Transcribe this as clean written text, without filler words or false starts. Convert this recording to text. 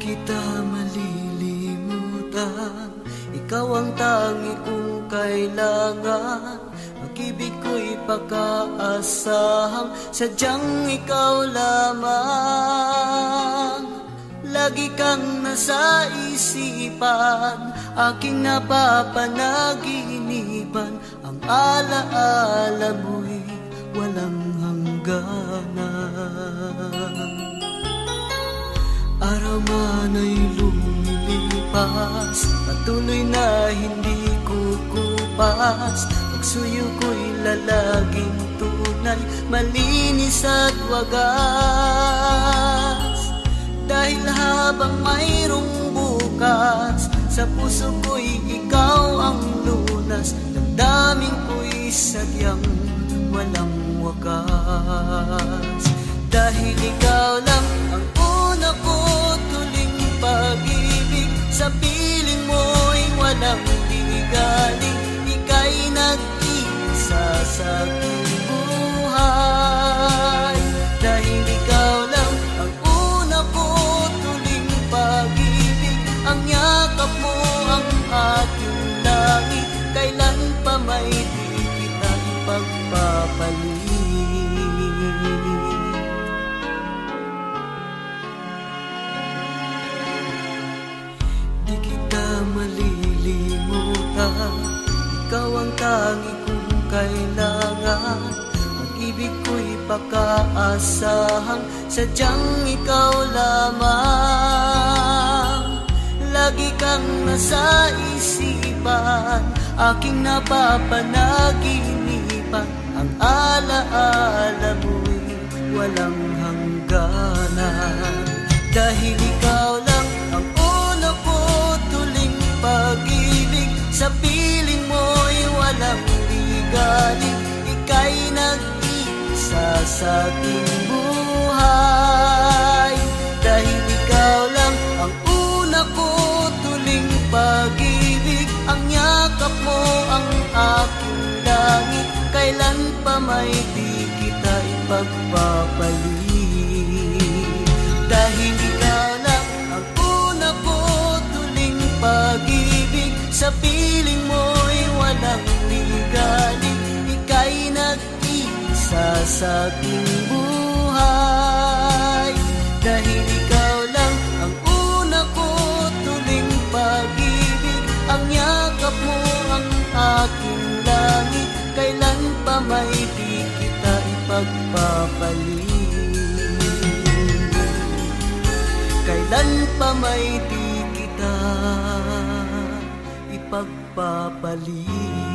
kita malilimutan. Ikaw ang tangi kong kailangan. Pag-ibig ko'y pagkaasahang sadyang ikaw lamang. Lagi kang nasa isipan, aking napapanaginipan. Ang alaala mo'y walang hangganan. Araw man ay lumilipas, patuloy na hindi kukupas. Pagsuyo ko'y lalaging tunay, malinis at wagas. Dahil habang mayroong bukas, sa puso ko'y ikaw ang lunas. Damdamin ko'y sadyang walang wakas. Dahil ikaw lang ang una ko tuling pag-ibig. Sa piling mo'y walang digaling. Ika'y nag-iisa sa aking buhay. Dahil ikaw lang ang una ko tuling pag-ibig. Ang yakap mo ang aking langit. Kailan pa may di kita ipagpapalit. Di kita malilimutan. Ikaw ang tangi kong kailangan. Pag-ibig ko'y pagkaasahang sadyang ikaw lamang. Lagi kang nasa isipan, aking napapanaginipan. Ang alaala mo'y walang hangganan. Dahil ikaw lang ang una ko tuling pag-ibig. Sa piling mo'y walang ligalig. Ika'y nag-iisa sa aking buhay. Dahil ikaw lang ang una ko tuling pag-ibig. Ang yakap mo ang aking langit. Kailan pa may di kita ipagpapalit. Dahil ikaw lang ang una ko tuling pag-ibig. Sa piling mo'y walang ligalig. Ika'y nag-iisa sa aking buhay. Dahil ikaw lang ang una ko tuling pag-ibig. Ang yakap mo ang aking langit. Kailan pa may di kita ipagpapalit. Kailan pa may di kita ipagpapalit.